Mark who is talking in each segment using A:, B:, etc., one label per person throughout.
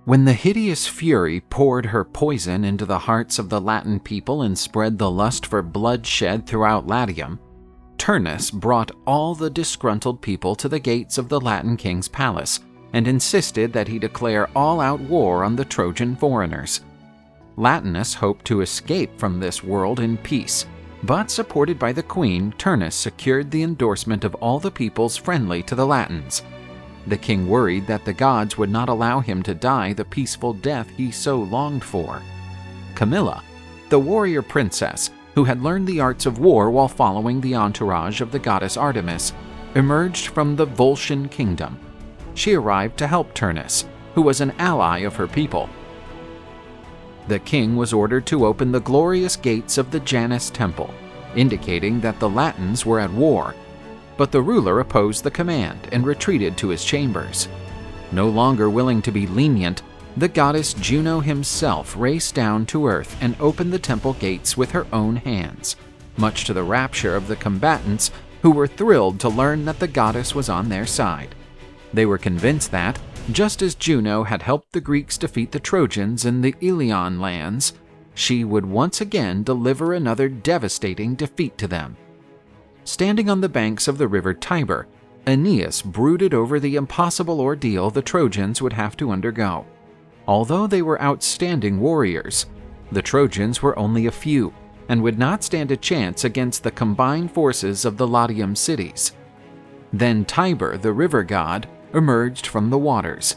A: When the hideous Fury poured her poison into the hearts of the Latin people and spread the lust for bloodshed throughout Latium, Turnus brought all the disgruntled people to the gates of the Latin king's palace and insisted that he declare all-out war on the Trojan foreigners. Latinus hoped to escape from this world in peace, but supported by the queen, Turnus secured the endorsement of all the peoples friendly to the Latins. The king worried that the gods would not allow him to die the peaceful death he so longed for. Camilla, the warrior princess who had learned the arts of war while following the entourage of the goddess Artemis, emerged from the Volscian kingdom. She arrived to help Turnus, who was an ally of her people. The king was ordered to open the glorious gates of the Janus temple, indicating that the Latins were at war. But the ruler opposed the command and retreated to his chambers. No longer willing to be lenient, the goddess Juno himself raced down to earth and opened the temple gates with her own hands, much to the rapture of the combatants, who were thrilled to learn that the goddess was on their side. They were convinced that, just as Juno had helped the Greeks defeat the Trojans in the Ilion lands, she would once again deliver another devastating defeat to them. Standing on the banks of the river Tiber, Aeneas brooded over the impossible ordeal the Trojans would have to undergo. Although they were outstanding warriors, the Trojans were only a few and would not stand a chance against the combined forces of the Latium cities. Then Tiber, the river god, emerged from the waters.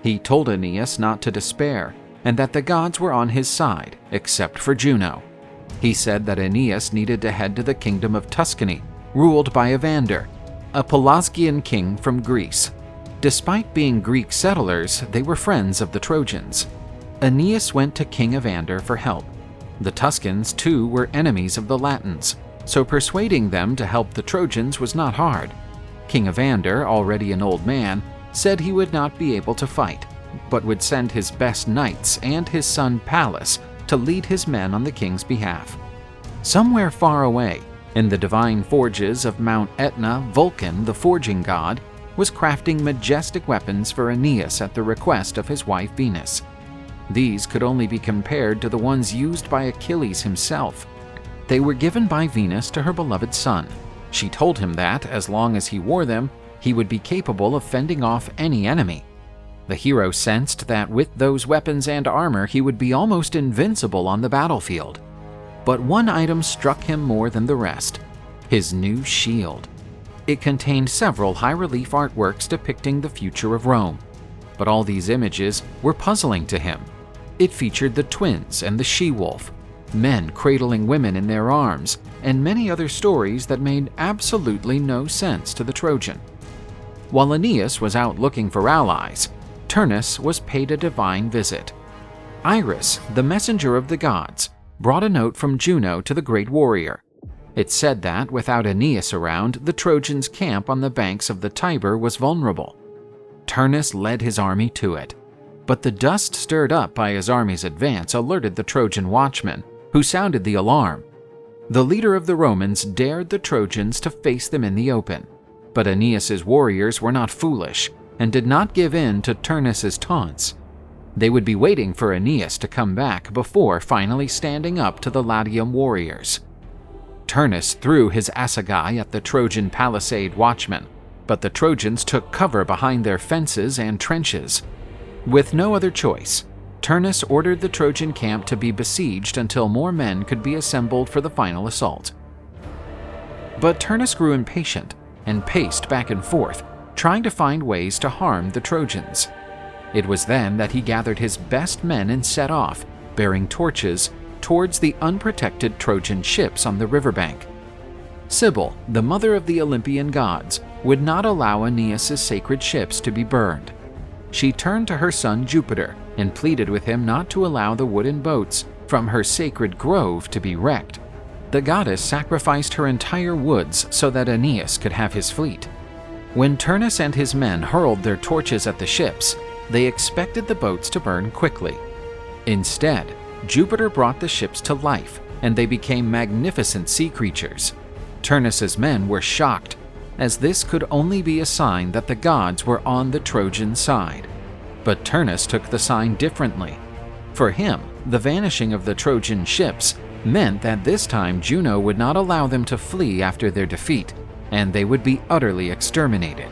A: He told Aeneas not to despair and that the gods were on his side, except for Juno. He said that Aeneas needed to head to the kingdom of Tuscany, ruled by Evander, a Pelasgian king from Greece. Despite being Greek settlers, they were friends of the Trojans. Aeneas went to King Evander for help. The Tuscans, too, were enemies of the Latins, so persuading them to help the Trojans was not hard. King Evander, already an old man, said he would not be able to fight, but would send his best knights and his son Pallas to lead his men on the king's behalf. Somewhere far away, in the divine forges of Mount Etna, Vulcan, the forging god, was crafting majestic weapons for Aeneas at the request of his wife Venus. These could only be compared to the ones used by Achilles himself. They were given by Venus to her beloved son. She told him that, as long as he wore them, he would be capable of fending off any enemy. The hero sensed that with those weapons and armor he would be almost invincible on the battlefield. But one item struck him more than the rest: his new shield. It contained several high-relief artworks depicting the future of Rome. But all these images were puzzling to him. It featured the twins and the she-wolf, men cradling women in their arms, and many other stories that made absolutely no sense to the Trojan. While Aeneas was out looking for allies, Turnus was paid a divine visit. Iris, the messenger of the gods, brought a note from Juno to the great warrior. It said that, without Aeneas around, the Trojans' camp on the banks of the Tiber was vulnerable. Turnus led his army to it, but the dust stirred up by his army's advance alerted the Trojan watchmen, who sounded the alarm. The leader of the Romans dared the Trojans to face them in the open, but Aeneas's warriors were not foolish and did not give in to Turnus's taunts. They would be waiting for Aeneas to come back before finally standing up to the Latium warriors. Turnus threw his assegai at the Trojan palisade watchmen, but the Trojans took cover behind their fences and trenches. With no other choice, Turnus ordered the Trojan camp to be besieged until more men could be assembled for the final assault. But Turnus grew impatient and paced back and forth, trying to find ways to harm the Trojans. It was then that he gathered his best men and set off, bearing torches, towards the unprotected Trojan ships on the riverbank. Cybele, the mother of the Olympian gods, would not allow Aeneas' sacred ships to be burned. She turned to her son Jupiter and pleaded with him not to allow the wooden boats from her sacred grove to be wrecked. The goddess sacrificed her entire woods so that Aeneas could have his fleet. When Turnus and his men hurled their torches at the ships, they expected the boats to burn quickly. Instead, Jupiter brought the ships to life, and they became magnificent sea creatures. Turnus's men were shocked, as this could only be a sign that the gods were on the Trojan side. But Turnus took the sign differently. For him, the vanishing of the Trojan ships meant that this time Juno would not allow them to flee after their defeat, and they would be utterly exterminated.